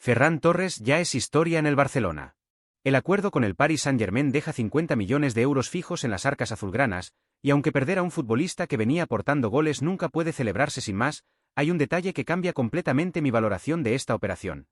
Ferran Torres ya es historia en el Barcelona. El acuerdo con el Paris Saint-Germain deja 50 millones de euros fijos en las arcas azulgranas, y aunque perder a un futbolista que venía aportando goles nunca puede celebrarse sin más, hay un detalle que cambia completamente mi valoración de esta operación.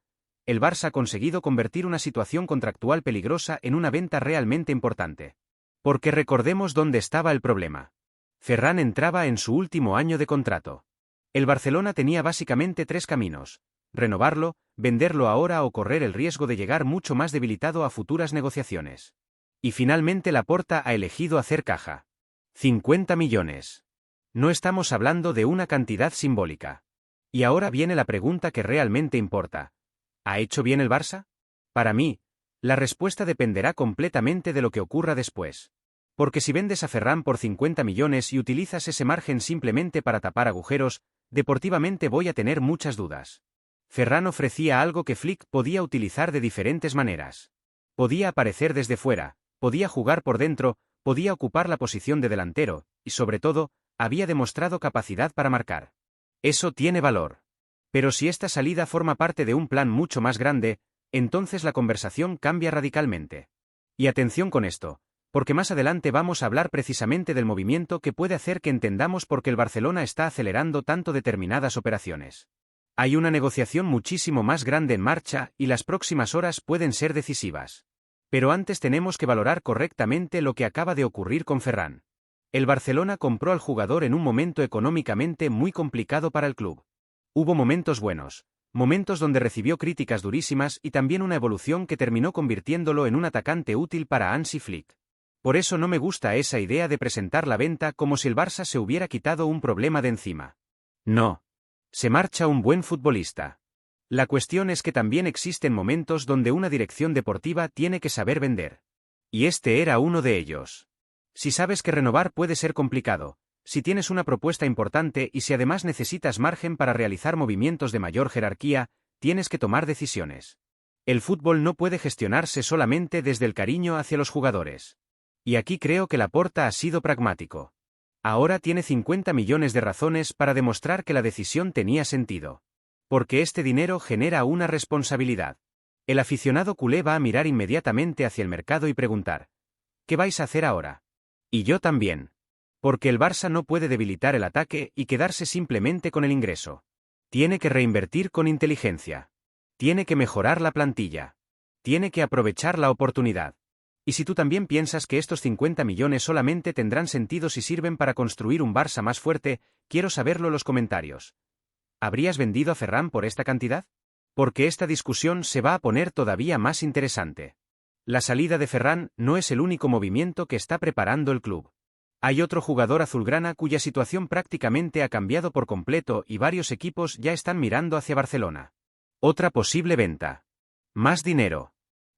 El Barça ha conseguido convertir una situación contractual peligrosa en una venta realmente importante. Porque recordemos dónde estaba el problema. Ferran entraba en su último año de contrato. El Barcelona tenía básicamente tres caminos: renovarlo, venderlo ahora o correr el riesgo de llegar mucho más debilitado a futuras negociaciones. Y finalmente Laporta ha elegido hacer caja. 50 millones. No estamos hablando de una cantidad simbólica. Y ahora viene la pregunta que realmente importa. ¿Ha hecho bien el Barça? Para mí, la respuesta dependerá completamente de lo que ocurra después. Porque si vendes a Ferran por 50 millones y utilizas ese margen simplemente para tapar agujeros, deportivamente voy a tener muchas dudas. Ferran ofrecía algo que Flick podía utilizar de diferentes maneras. Podía aparecer desde fuera, podía jugar por dentro, podía ocupar la posición de delantero, y sobre todo, había demostrado capacidad para marcar. Eso tiene valor. Pero si esta salida forma parte de un plan mucho más grande, entonces la conversación cambia radicalmente. Y atención con esto, porque más adelante vamos a hablar precisamente del movimiento que puede hacer que entendamos por qué el Barcelona está acelerando tanto determinadas operaciones. Hay una negociación muchísimo más grande en marcha y las próximas horas pueden ser decisivas. Pero antes tenemos que valorar correctamente lo que acaba de ocurrir con Ferran. El Barcelona compró al jugador en un momento económicamente muy complicado para el club. Hubo momentos buenos, momentos donde recibió críticas durísimas y también una evolución que terminó convirtiéndolo en un atacante útil para Hansi Flick. Por eso no me gusta esa idea de presentar la venta como si el Barça se hubiera quitado un problema de encima. No. Se marcha un buen futbolista. La cuestión es que también existen momentos donde una dirección deportiva tiene que saber vender. Y este era uno de ellos. Si sabes que renovar puede ser complicado, si tienes una propuesta importante y si además necesitas margen para realizar movimientos de mayor jerarquía, tienes que tomar decisiones. El fútbol no puede gestionarse solamente desde el cariño hacia los jugadores. Y aquí creo que Laporta ha sido pragmático. Ahora tiene 50 millones de razones para demostrar que la decisión tenía sentido. Porque este dinero genera una responsabilidad. El aficionado culé va a mirar inmediatamente hacia el mercado y preguntar: ¿qué vais a hacer ahora? Y yo también. Porque el Barça no puede debilitar el ataque y quedarse simplemente con el ingreso. Tiene que reinvertir con inteligencia. Tiene que mejorar la plantilla. Tiene que aprovechar la oportunidad. Y si tú también piensas que estos 50 millones solamente tendrán sentido si sirven para construir un Barça más fuerte, quiero saberlo en los comentarios. ¿Habrías vendido a Ferran por esta cantidad? Porque esta discusión se va a poner todavía más interesante. La salida de Ferran no es el único movimiento que está preparando el club. Hay otro jugador azulgrana cuya situación prácticamente ha cambiado por completo y varios equipos ya están mirando hacia Barcelona. Otra posible venta. Más dinero.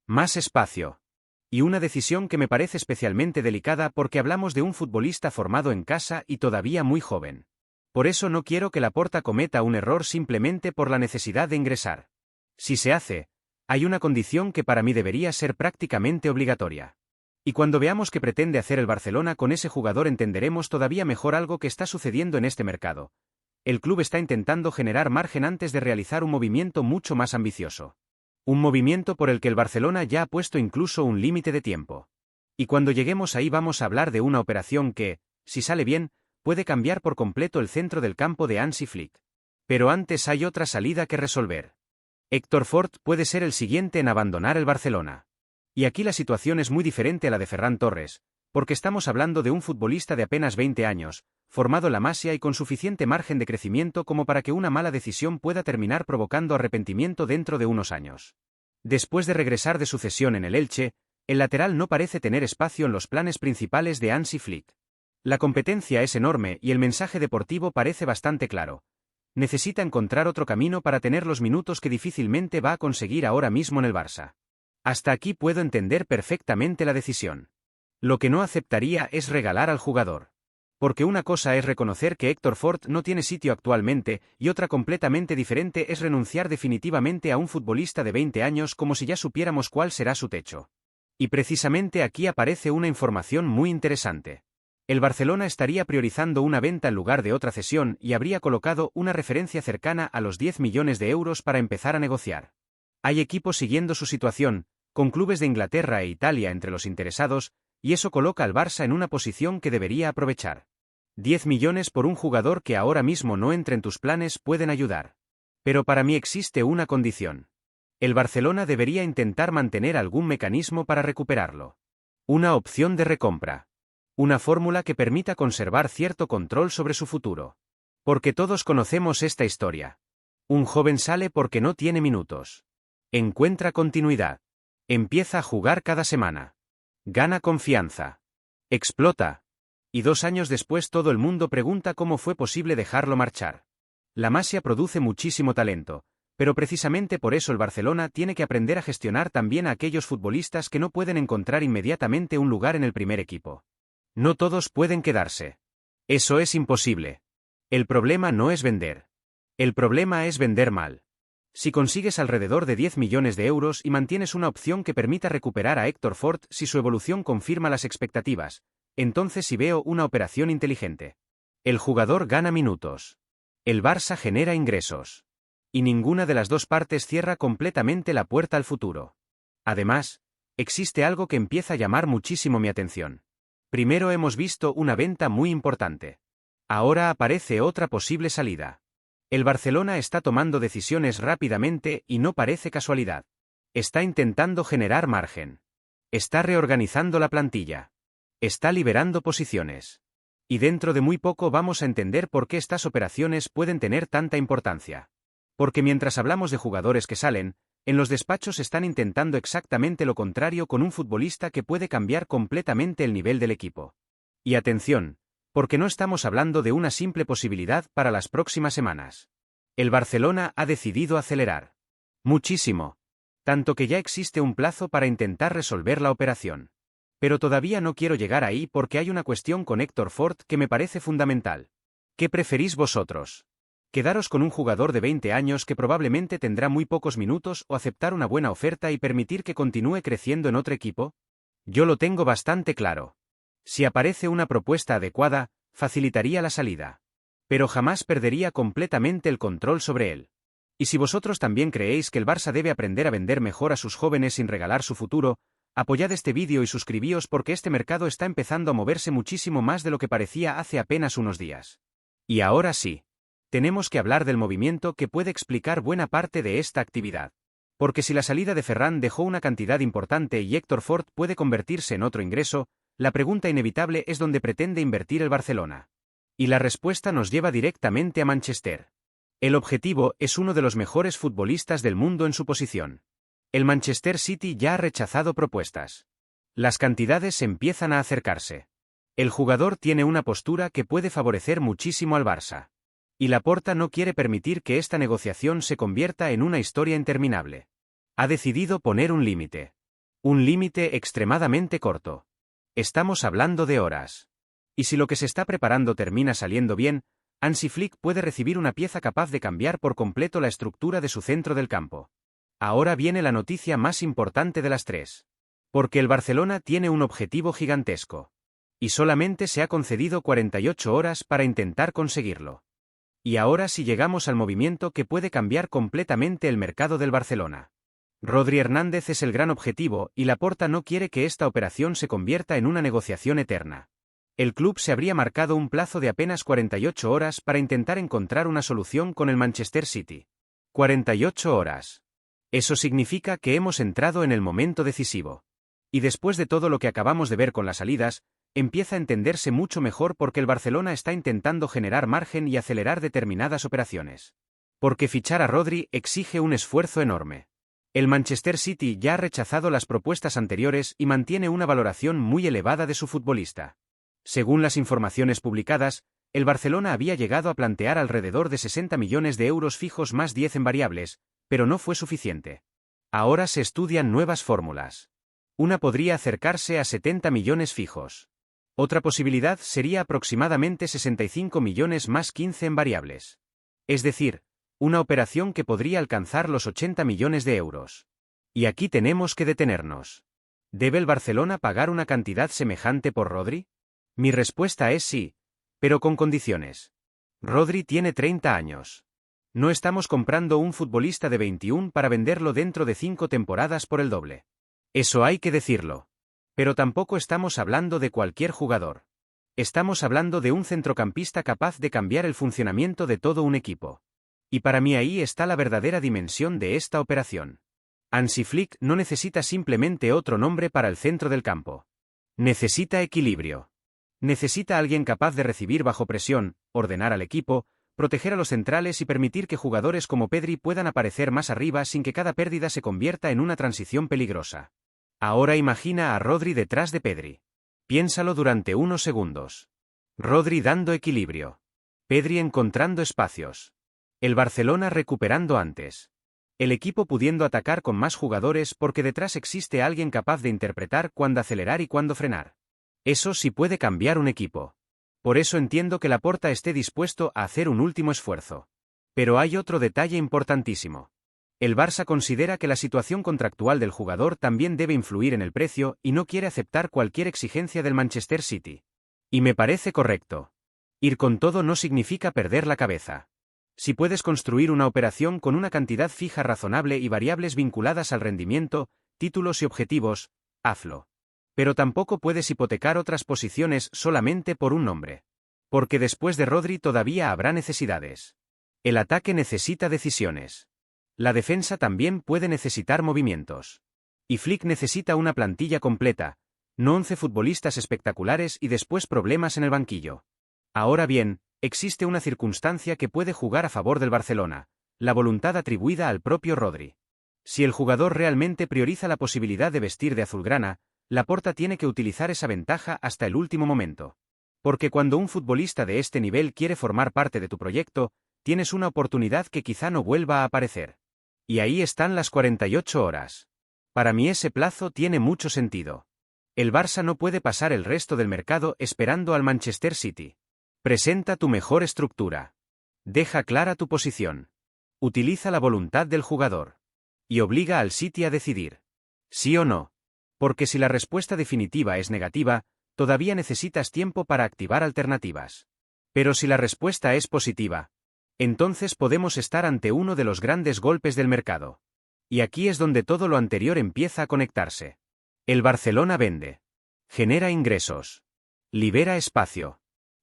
Más espacio. Y una decisión que me parece especialmente delicada porque hablamos de un futbolista formado en casa y todavía muy joven. Por eso no quiero que Laporta cometa un error simplemente por la necesidad de ingresar. Si se hace, hay una condición que para mí debería ser prácticamente obligatoria. Y cuando veamos qué pretende hacer el Barcelona con ese jugador entenderemos todavía mejor algo que está sucediendo en este mercado. El club está intentando generar margen antes de realizar un movimiento mucho más ambicioso. Un movimiento por el que el Barcelona ya ha puesto incluso un límite de tiempo. Y cuando lleguemos ahí vamos a hablar de una operación que, si sale bien, puede cambiar por completo el centro del campo de Hansi Flick. Pero antes hay otra salida que resolver. Héctor Fort puede ser el siguiente en abandonar el Barcelona. Y aquí la situación es muy diferente a la de Ferran Torres, porque estamos hablando de un futbolista de apenas 20 años, formado en la Masia y con suficiente margen de crecimiento como para que una mala decisión pueda terminar provocando arrepentimiento dentro de unos años. Después de regresar de su cesión en el Elche, el lateral no parece tener espacio en los planes principales de Hansi Flick. La competencia es enorme y el mensaje deportivo parece bastante claro. Necesita encontrar otro camino para tener los minutos que difícilmente va a conseguir ahora mismo en el Barça. Hasta aquí puedo entender perfectamente la decisión. Lo que no aceptaría es regalar al jugador. Porque una cosa es reconocer que Héctor Fort no tiene sitio actualmente y otra completamente diferente es renunciar definitivamente a un futbolista de 20 años como si ya supiéramos cuál será su techo. Y precisamente aquí aparece una información muy interesante. El Barcelona estaría priorizando una venta en lugar de otra cesión y habría colocado una referencia cercana a los 10 millones de euros para empezar a negociar. Hay equipos siguiendo su situación, con clubes de Inglaterra e Italia entre los interesados, y eso coloca al Barça en una posición que debería aprovechar. 10 millones por un jugador que ahora mismo no entre en tus planes pueden ayudar. Pero para mí existe una condición. El Barcelona debería intentar mantener algún mecanismo para recuperarlo. Una opción de recompra. Una fórmula que permita conservar cierto control sobre su futuro. Porque todos conocemos esta historia. Un joven sale porque no tiene minutos. Encuentra continuidad. Empieza a jugar cada semana. Gana confianza. Explota. Y 2 años después todo el mundo pregunta cómo fue posible dejarlo marchar. La Masia produce muchísimo talento, pero precisamente por eso el Barcelona tiene que aprender a gestionar también a aquellos futbolistas que no pueden encontrar inmediatamente un lugar en el primer equipo. No todos pueden quedarse. Eso es imposible. El problema no es vender. El problema es vender mal. Si consigues alrededor de 10 millones de euros y mantienes una opción que permita recuperar a Héctor Fort si su evolución confirma las expectativas, entonces sí veo una operación inteligente. El jugador gana minutos. El Barça genera ingresos. Y ninguna de las dos partes cierra completamente la puerta al futuro. Además, existe algo que empieza a llamar muchísimo mi atención. Primero hemos visto una venta muy importante. Ahora aparece otra posible salida. El Barcelona está tomando decisiones rápidamente y no parece casualidad. Está intentando generar margen. Está reorganizando la plantilla. Está liberando posiciones. Y dentro de muy poco vamos a entender por qué estas operaciones pueden tener tanta importancia. Porque mientras hablamos de jugadores que salen, en los despachos están intentando exactamente lo contrario con un futbolista que puede cambiar completamente el nivel del equipo. Y atención, porque no estamos hablando de una simple posibilidad para las próximas semanas. El Barcelona ha decidido acelerar. Muchísimo. Tanto que ya existe un plazo para intentar resolver la operación. Pero todavía no quiero llegar ahí porque hay una cuestión con Héctor Fort que me parece fundamental. ¿Qué preferís vosotros? ¿Quedaros con un jugador de 20 años que probablemente tendrá muy pocos minutos o aceptar una buena oferta y permitir que continúe creciendo en otro equipo? Yo lo tengo bastante claro. Si aparece una propuesta adecuada, facilitaría la salida. Pero jamás perdería completamente el control sobre él. Y si vosotros también creéis que el Barça debe aprender a vender mejor a sus jóvenes sin regalar su futuro, apoyad este vídeo y suscribíos porque este mercado está empezando a moverse muchísimo más de lo que parecía hace apenas unos días. Y ahora sí. Tenemos que hablar del movimiento que puede explicar buena parte de esta actividad. Porque si la salida de Ferran dejó una cantidad importante y Héctor Fort puede convertirse en otro ingreso, la pregunta inevitable es dónde pretende invertir el Barcelona. Y la respuesta nos lleva directamente a Manchester. El objetivo es uno de los mejores futbolistas del mundo en su posición. El Manchester City ya ha rechazado propuestas. Las cantidades empiezan a acercarse. El jugador tiene una postura que puede favorecer muchísimo al Barça. Y Laporta no quiere permitir que esta negociación se convierta en una historia interminable. Ha decidido poner un límite. Un límite extremadamente corto. Estamos hablando de horas. Y si lo que se está preparando termina saliendo bien, Hansi Flick puede recibir una pieza capaz de cambiar por completo la estructura de su centro del campo. Ahora viene la noticia más importante de las tres. Porque el Barcelona tiene un objetivo gigantesco. Y solamente se ha concedido 48 horas para intentar conseguirlo. Y ahora sí llegamos al movimiento que puede cambiar completamente el mercado del Barcelona. Rodri Hernández es el gran objetivo y Laporta no quiere que esta operación se convierta en una negociación eterna. El club se habría marcado un plazo de apenas 48 horas para intentar encontrar una solución con el Manchester City. 48 horas. Eso significa que hemos entrado en el momento decisivo. Y después de todo lo que acabamos de ver con las salidas, empieza a entenderse mucho mejor porque el Barcelona está intentando generar margen y acelerar determinadas operaciones. Porque fichar a Rodri exige un esfuerzo enorme. El Manchester City ya ha rechazado las propuestas anteriores y mantiene una valoración muy elevada de su futbolista. Según las informaciones publicadas, el Barcelona había llegado a plantear alrededor de 60 millones de euros fijos más 10 en variables, pero no fue suficiente. Ahora se estudian nuevas fórmulas. Una podría acercarse a 70 millones fijos. Otra posibilidad sería aproximadamente 65 millones más 15 en variables. Es decir, una operación que podría alcanzar los 80 millones de euros. Y aquí tenemos que detenernos. ¿Debe el Barcelona pagar una cantidad semejante por Rodri? Mi respuesta es sí, pero con condiciones. Rodri tiene 30 años. No estamos comprando un futbolista de 21 para venderlo dentro de 5 temporadas por el doble. Eso hay que decirlo. Pero tampoco estamos hablando de cualquier jugador. Estamos hablando de un centrocampista capaz de cambiar el funcionamiento de todo un equipo. Y para mí ahí está la verdadera dimensión de esta operación. Hansi Flick no necesita simplemente otro nombre para el centro del campo. Necesita equilibrio. Necesita alguien capaz de recibir bajo presión, ordenar al equipo, proteger a los centrales y permitir que jugadores como Pedri puedan aparecer más arriba sin que cada pérdida se convierta en una transición peligrosa. Ahora imagina a Rodri detrás de Pedri. Piénsalo durante unos segundos. Rodri dando equilibrio. Pedri encontrando espacios. El Barcelona recuperando antes. El equipo pudiendo atacar con más jugadores porque detrás existe alguien capaz de interpretar cuándo acelerar y cuándo frenar. Eso sí puede cambiar un equipo. Por eso entiendo que Laporta esté dispuesto a hacer un último esfuerzo. Pero hay otro detalle importantísimo. El Barça considera que la situación contractual del jugador también debe influir en el precio y no quiere aceptar cualquier exigencia del Manchester City. Y me parece correcto. Ir con todo no significa perder la cabeza. Si puedes construir una operación con una cantidad fija razonable y variables vinculadas al rendimiento, títulos y objetivos, hazlo. Pero tampoco puedes hipotecar otras posiciones solamente por un nombre. Porque después de Rodri todavía habrá necesidades. El ataque necesita decisiones. La defensa también puede necesitar movimientos. Y Flick necesita una plantilla completa, no 11 futbolistas espectaculares y después problemas en el banquillo. Ahora bien, existe una circunstancia que puede jugar a favor del Barcelona, la voluntad atribuida al propio Rodri. Si el jugador realmente prioriza la posibilidad de vestir de azulgrana, Laporta tiene que utilizar esa ventaja hasta el último momento. Porque cuando un futbolista de este nivel quiere formar parte de tu proyecto, tienes una oportunidad que quizá no vuelva a aparecer. Y ahí están las 48 horas. Para mí ese plazo tiene mucho sentido. El Barça no puede pasar el resto del mercado esperando al Manchester City. Presenta tu mejor estructura. Deja clara tu posición. Utiliza la voluntad del jugador. Y obliga al City a decidir. ¿Sí o no? Porque si la respuesta definitiva es negativa, todavía necesitas tiempo para activar alternativas. Pero si la respuesta es positiva, entonces podemos estar ante uno de los grandes golpes del mercado. Y aquí es donde todo lo anterior empieza a conectarse. El Barcelona vende. Genera ingresos. Libera espacio.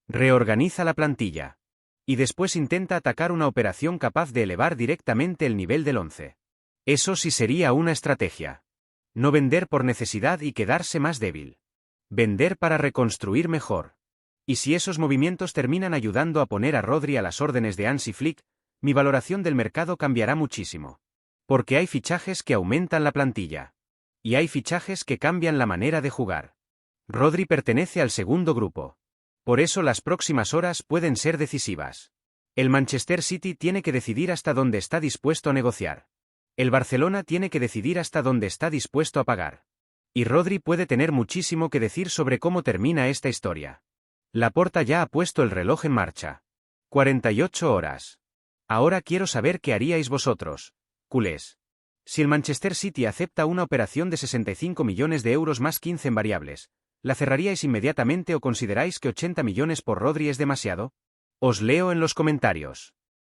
Reorganiza la plantilla. Y después intenta atacar una operación capaz de elevar directamente el nivel del 11. Eso sí sería una estrategia. No vender por necesidad y quedarse más débil. Vender para reconstruir mejor. Y si esos movimientos terminan ayudando a poner a Rodri a las órdenes de Hansi Flick, mi valoración del mercado cambiará muchísimo. Porque hay fichajes que aumentan la plantilla. Y hay fichajes que cambian la manera de jugar. Rodri pertenece al segundo grupo. Por eso las próximas horas pueden ser decisivas. El Manchester City tiene que decidir hasta dónde está dispuesto a negociar. El Barcelona tiene que decidir hasta dónde está dispuesto a pagar. Y Rodri puede tener muchísimo que decir sobre cómo termina esta historia. Laporta ya ha puesto el reloj en marcha. 48 horas. Ahora quiero saber qué haríais vosotros, culés. Si el Manchester City acepta una operación de 65 millones de euros más 15 en variables, ¿la cerraríais inmediatamente o consideráis que 80 millones por Rodri es demasiado? Os leo en los comentarios.